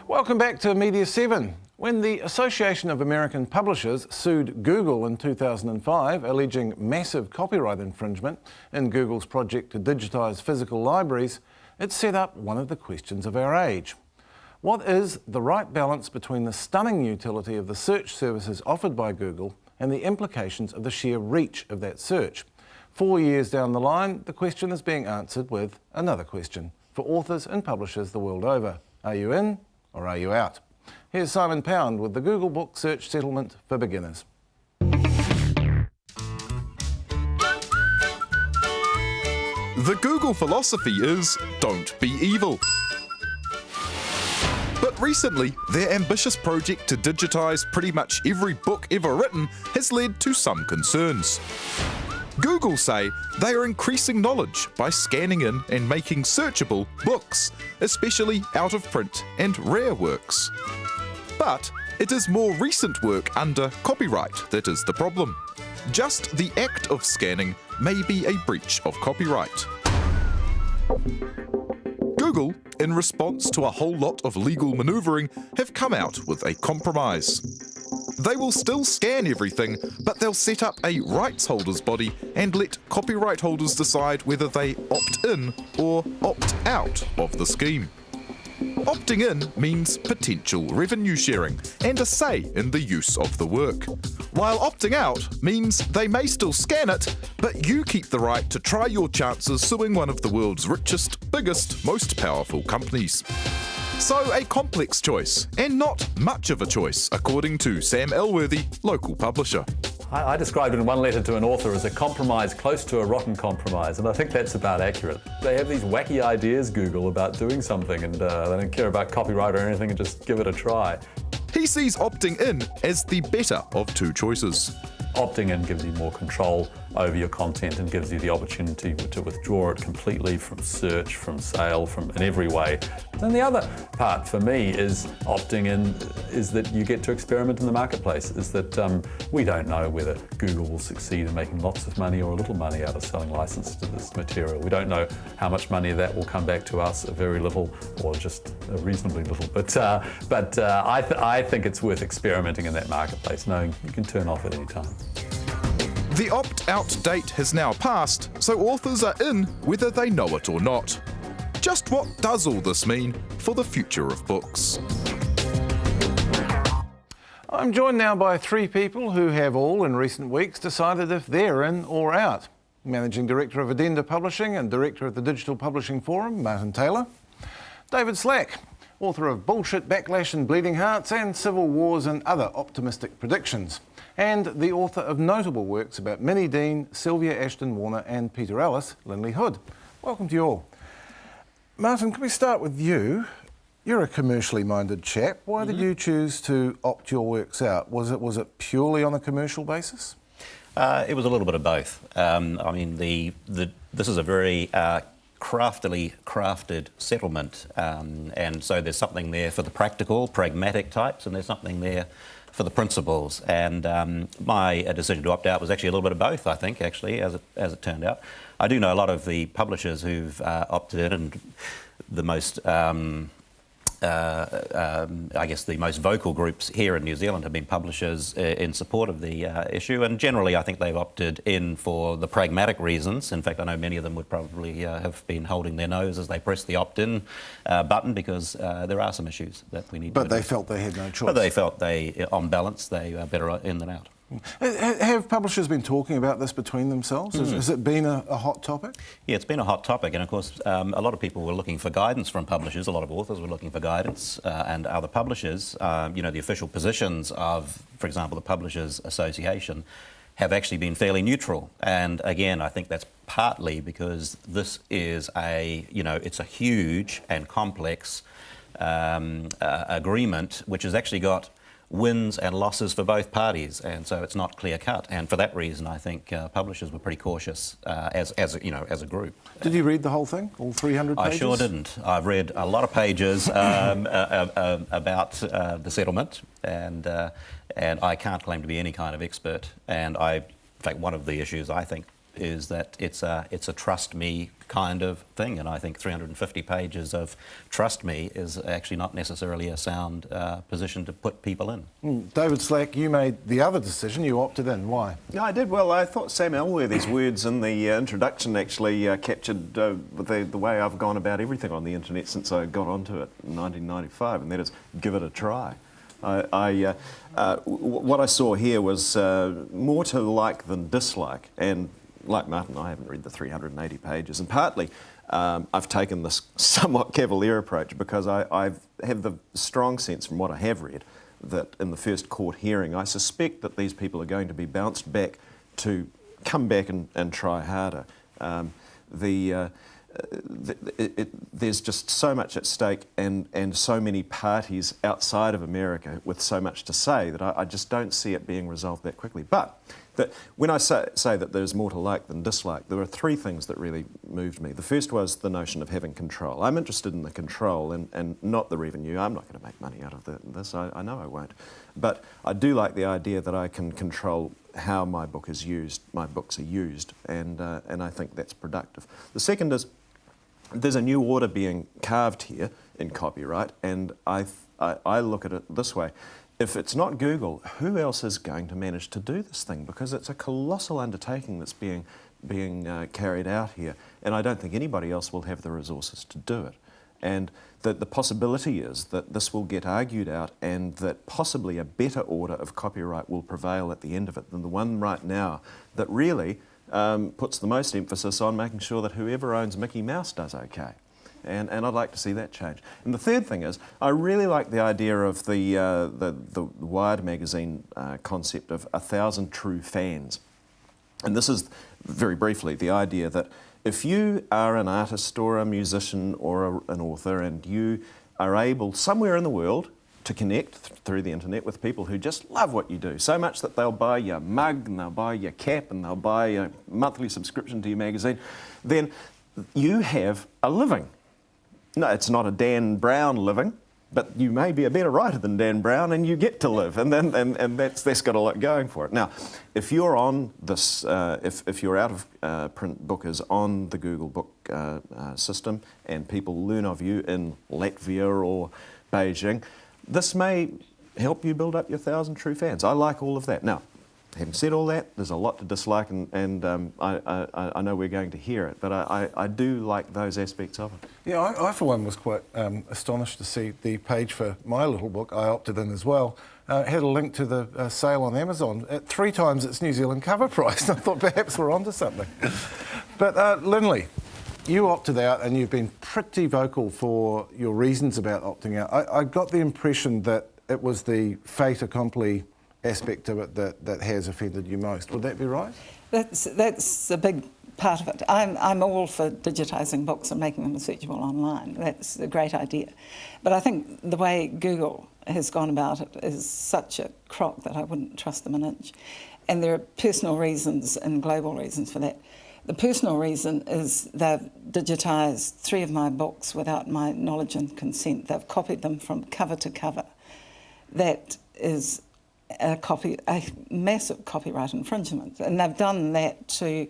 Welcome back to Media 7. When the Association of American Publishers sued Google in 2005, alleging massive copyright infringement in Google's project to digitise physical libraries, it set up one of the questions of our age. What is the right balance between the stunning utility of the search services offered by Google and the implications of the sheer reach of that search? 4 years down the line, the question is being answered with another question for authors and publishers the world over. Are you in or are you out? Here's Simon Pound with the Google Book Search Settlement for Beginners. The Google philosophy is, don't be evil. But recently, their ambitious project to digitise pretty much every book ever written has led to some concerns. Google say they are increasing knowledge by scanning in and making searchable books, especially out of print and rare works. But it is more recent work under copyright that is the problem. Just the act of scanning may be a breach of copyright. Google, in response to a whole lot of legal manoeuvring, have come out with a compromise. They will still scan everything, but they'll set up a rights holders body and let copyright holders decide whether they opt in or opt out of the scheme. Opting in means potential revenue sharing and a say in the use of the work, while opting out means they may still scan it, but you keep the right to try your chances suing one of the world's richest, biggest, most powerful companies. So a complex choice, and not much of a choice, according to Sam Elworthy, local publisher. I described it in one letter to an author as a compromise close to a rotten compromise, and I think that's about accurate. They have these wacky ideas, Google, about doing something, and they don't care about copyright or anything and just give it a try. He sees opting in as the better of two choices. Opting in gives you more control over your content and gives you the opportunity to withdraw it completely from search, from sale, in every way. And the other part for me is opting in is that you get to experiment in the marketplace, is that we don't know whether Google will succeed in making lots of money or a little money out of selling licenses to this material. We don't know how much money that will come back to us, a very little or just a reasonably little. But I think it's worth experimenting in that marketplace, knowing you can turn off at any time. The opt-out date has now passed, so authors are in whether they know it or not. Just what does all this mean for the future of books? I'm joined now by three people who have all, in recent weeks, decided if they're in or out. Managing Director of Addenda Publishing and Director of the Digital Publishing Forum, Martin Taylor. David Slack, author of Bullshit, Backlash and Bleeding Hearts and Civil Wars and Other Optimistic Predictions. And the author of notable works about Minnie Dean, Sylvia Ashton Warner and Peter Ellis, Lindley Hood. Welcome to you all. Martin, can we start with you? You're a commercially minded chap. Why did you choose to opt your works out? Was it purely on a commercial basis? It was a little bit of both. I mean, this is a very craftily crafted settlement, and so there's something there for the practical, pragmatic types, and there's something there for the principles. And my decision to opt out was actually a little bit of both, I think, actually, as it turned out. I do know a lot of the publishers who've opted in, and the most, I guess the most vocal groups here in New Zealand have been publishers in support of the issue, and generally I think they've opted in for the pragmatic reasons. In fact, I know many of them would probably have been holding their nose as they press the opt-in button, because there are some issues that we need to address. But they felt they had no choice. But they felt on balance, they are better in than out. Have publishers been talking about this between themselves? Has it been a hot topic? Yeah, it's been a hot topic, and of course a lot of people were looking for guidance from publishers, a lot of authors were looking for guidance, and other publishers. You know, the official positions of, for example, the Publishers Association have actually been fairly neutral, and again I think that's partly because this is it's a huge and complex agreement which has actually got wins and losses for both parties, and so it's not clear cut. And for that reason, I think publishers were pretty cautious as a group. Did you read the whole thing, all 300 pages? I sure didn't. I've read a lot of pages about the settlement, and I can't claim to be any kind of expert. And in fact, one of the issues I think is that it's a trust me kind of thing, and I think 350 pages of trust me is actually not necessarily a sound position to put people in. David Slack, you made the other decision. You opted in. Why? No, I did. Well, I thought Sam Elworthy's words in the introduction actually captured the way I've gone about everything on the internet since I got onto it in 1995, and that is give it a try. What I saw here was more to like than dislike, and like Martin, I haven't read the 380 pages, and partly I've taken this somewhat cavalier approach because I have the strong sense from what I have read that in the first court hearing I suspect that these people are going to be bounced back to come back and try harder. There's just so much at stake and so many parties outside of America with so much to say that I just don't see it being resolved that quickly. But when I say that there's more to like than dislike, there were three things that really moved me. The first was the notion of having control. I'm interested in the control and not the revenue. I'm not going to make money out of this. I know I won't. But I do like the idea that I can control how my book is used, my books are used, and I think that's productive. The second is there's a new order being carved here in copyright, and I look at it this way. If it's not Google, who else is going to manage to do this thing? Because it's a colossal undertaking that's being carried out here, and I don't think anybody else will have the resources to do it. And the possibility is that this will get argued out and that possibly a better order of copyright will prevail at the end of it than the one right now that really puts the most emphasis on making sure that whoever owns Mickey Mouse does okay. And I'd like to see that change. And the third thing is, I really like the idea of the Wired magazine concept of 1,000 true fans. And this is, very briefly, the idea that if you are an artist or a musician or an author and you are able, somewhere in the world, to connect through the internet with people who just love what you do, so much that they'll buy your mug and they'll buy your cap and they'll buy a monthly subscription to your magazine, then you have a living. No, it's not a Dan Brown living, but you may be a better writer than Dan Brown and you get to live, and that's got a lot going for it. Now, if you're on this, if your out of print book is on the Google Book system and people learn of you in Latvia or Beijing, this may help you build up your 1,000 true fans. I like all of that. Now, having said all that, there's a lot to dislike, and I know we're going to hear it, but I do like those aspects of it. Yeah, I for one was quite astonished to see the page for my little book. I opted in as well. Had a link to the sale on Amazon at 3 times its New Zealand cover price. I thought perhaps we're onto something. But Lindley, you opted out and you've been pretty vocal for your reasons about opting out. I got the impression that it was the fait accompli aspect of it that has offended you most. Would that be right? That's a big part of it. I'm all for digitising books and making them searchable online. That's a great idea. But I think the way Google has gone about it is such a crock that I wouldn't trust them an inch. And there are personal reasons and global reasons for that. The personal reason is they've digitised 3 of my books without my knowledge and consent. They've copied them from cover to cover. That is a massive copyright infringement, and they've done that to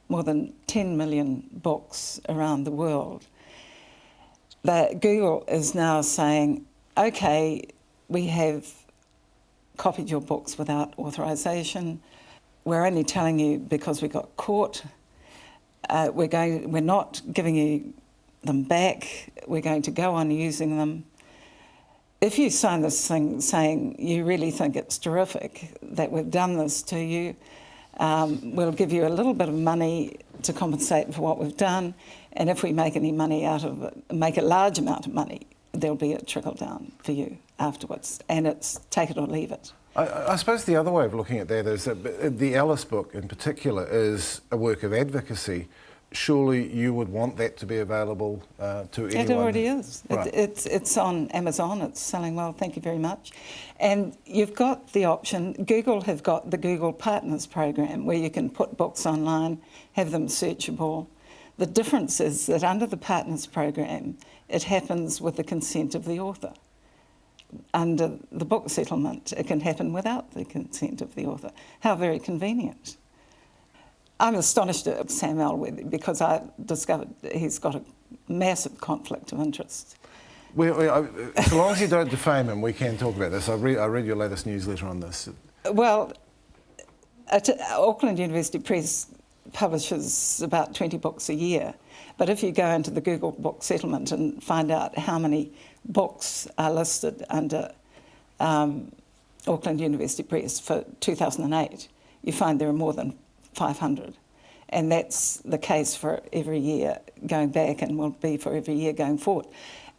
more than 10 million books around the world. Google is now saying, okay, we have copied your books without authorisation. We're only telling you because we got caught. We're not giving you them back. We're going to go on using them. If you sign this thing saying you really think it's terrific that we've done this to you, we'll give you a little bit of money to compensate for what we've done, and if we make any money out of it, make a large amount of money, there'll be a trickle down for you afterwards, and it's take it or leave it. I suppose the other way of looking at that is that the Alice book in particular is a work of advocacy. Surely you would want that to be available to anyone? It already is. Right. It's on Amazon. It's selling well, thank you very much. And you've got the option, Google have got the Google Partners program where you can put books online, have them searchable. The difference is that under the Partners program, it happens with the consent of the author. Under the book settlement, it can happen without the consent of the author. How very convenient. I'm astonished at Sam Elworthy because I discovered he's got a massive conflict of interest. So long as you don't defame him, we can talk about this. I read your latest newsletter on this. Well, Auckland University Press publishes about 20 books a year, but if you go into the Google book settlement and find out how many books are listed under Auckland University Press for 2008, you find there are more than 500. And that's the case for every year going back and will be for every year going forward.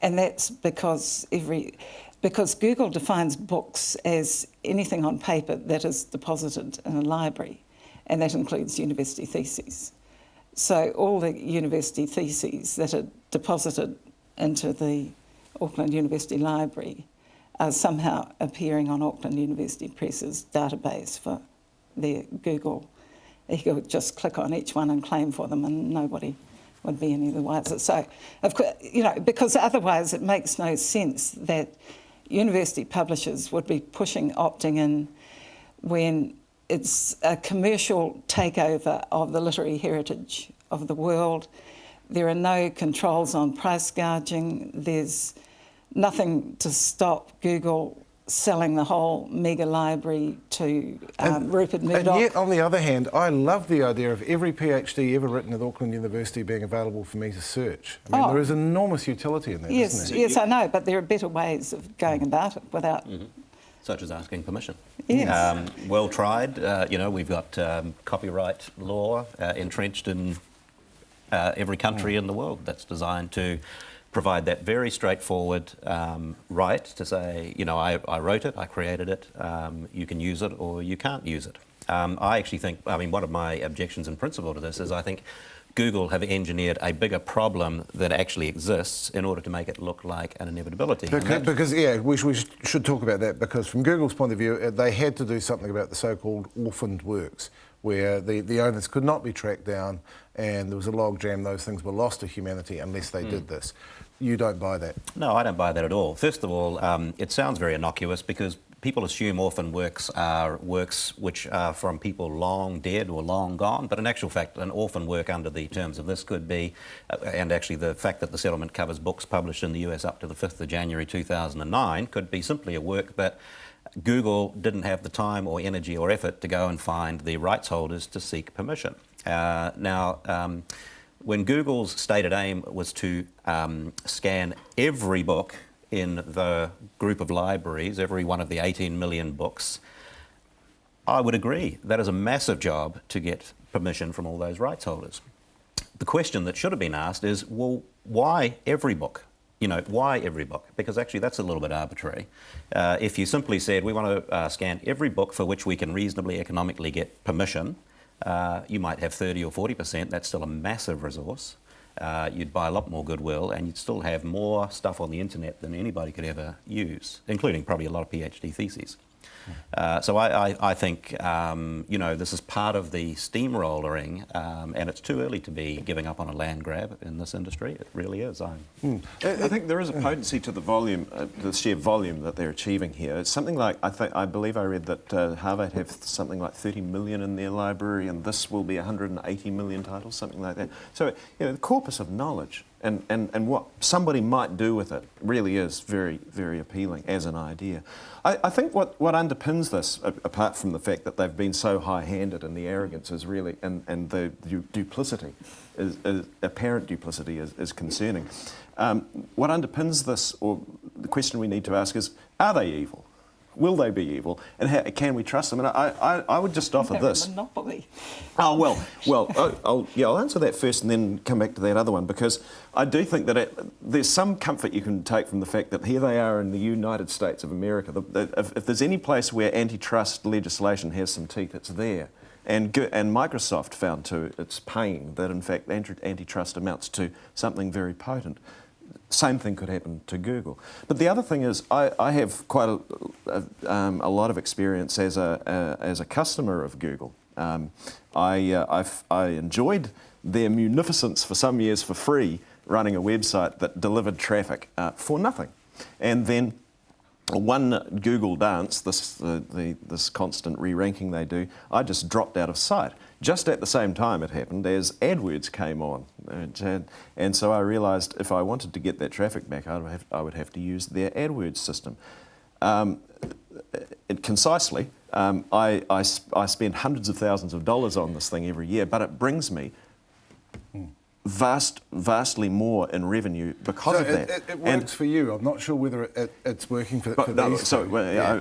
And that's because Google defines books as anything on paper that is deposited in a library, and that includes university theses. So all the university theses that are deposited into the Auckland University Library are somehow appearing on Auckland University Press's database for their Google. You could just click on each one and claim for them, and nobody would be any the wiser. So, of course, because otherwise it makes no sense that university publishers would be pushing opting in when it's a commercial takeover of the literary heritage of the world. There are no controls on price gouging. There's nothing to stop Google selling the whole mega library to Rupert Murdoch. And yet, on the other hand, I love the idea of every PhD ever written at Auckland University being available for me to search. I mean, there is enormous utility in that, isn't there? Yes, I know, but there are better ways of going about it without... Such as asking permission. Yes. Well tried. We've got copyright law entrenched in every country in the world that's designed to provide that very straightforward right to say, I wrote it, I created it, you can use it or you can't use it. I actually think, one of my objections in principle to this is I think Google have engineered a bigger problem that actually exists in order to make it look like an inevitability. Because we should talk about that, because from Google's point of view, they had to do something about the so-called orphaned works, where the owners could not be tracked down and there was a logjam. Those things were lost to humanity unless they did this. You don't buy that? No, I don't buy that at all. First of all, it sounds very innocuous because people assume orphan works are works which are from people long dead or long gone, but in actual fact, an orphan work under the terms of this could be, and actually the fact that the settlement covers books published in the US up to the 5th of January 2009, could be simply a work that Google didn't have the time or energy or effort to go and find the rights holders to seek permission. When Google's stated aim was to scan every book in the group of libraries, every one of the 18 million books, I would agree that is a massive job to get permission from all those rights holders. The question that should have been asked is, well, why every book? Why every book? Because actually that's a little bit arbitrary. If you simply said, we want to scan every book for which we can reasonably economically get permission, you might have 30 or 40%, that's still a massive resource. You'd buy a lot more goodwill and you'd still have more stuff on the internet than anybody could ever use, including probably a lot of PhD theses. So I think, this is part of the steamrollering, and it's too early to be giving up on a land grab in this industry. It really is. I think there is a potency to the volume, the sheer volume that they're achieving here. It's something like, I believe I read that Harvard have something like 30 million in their library, and this will be 180 million titles, something like that. So, the corpus of knowledge and what somebody might do with it really is very, very appealing as an idea. I think what underpins this, apart from the fact that they've been so high-handed and the arrogance is really, and the duplicity, apparent duplicity is concerning. What underpins this, or the question we need to ask is, are they evil? Will they be evil? And can we trust them? And I would just offer this. Monopoly. Oh, I'll answer that first and then come back to that other one, because I do think that there's some comfort you can take from the fact that here they are in the United States of America. If there's any place where antitrust legislation has some teeth, it's there. And Microsoft found to its pain that, in fact, antitrust amounts to something very potent. Same thing could happen to Google. But the other thing is, I have quite a lot of experience as a customer of Google. I enjoyed their munificence for some years for free, running a website that delivered traffic for nothing. And then one Google dance, this constant re-ranking they do, I just dropped out of sight. Just at the same time it happened as AdWords came on. And so I realised if I wanted to get that traffic back, I would have to use their AdWords system. Concisely, I spend hundreds of thousands of dollars on this thing every year, but it brings me vastly more in revenue because of that. It works for you. I'm not sure whether it's working for these. So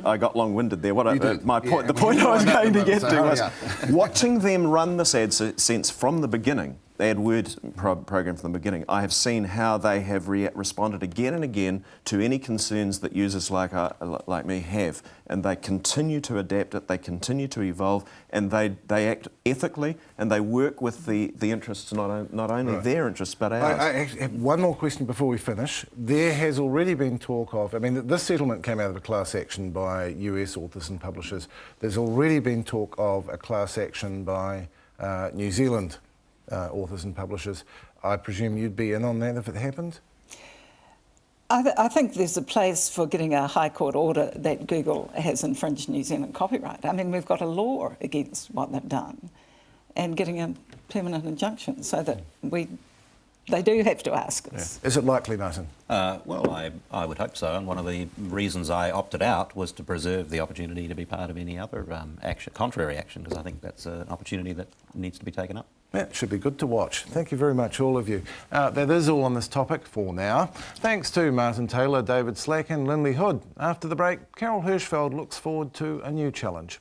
I got long-winded there. The point Yeah, I was going to get to was yeah. watching them run this AdSense from the beginning, the AdWords program from the beginning. I have seen how they have responded again and again to any concerns that users like me have, and they continue to adapt it. They continue to evolve, and they act ethically, and they work with the interests not only their interests but ours. I actually have one more question before we finish. There has already been talk of, I mean, this settlement came out of a class action by US authors and publishers. There's already been talk of a class action by New Zealand authors and publishers. I presume you'd be in on that if it happened? I think there's a place for getting a High Court order that Google has infringed New Zealand copyright. I mean, we've got a law against what they've done, and getting a permanent injunction so that they do have to ask us. Yeah. Is it likely, Nathan? Well, I would hope so, and one of the reasons I opted out was to preserve the opportunity to be part of any other contrary action, because I think that's an opportunity that needs to be taken up. Yeah, it should be good to watch. Thank you very much, all of you. That is all on this topic for now. Thanks to Martin Taylor, David Slack and Lindley Hood. After the break, Carol Hirshfeld looks forward to a new challenge.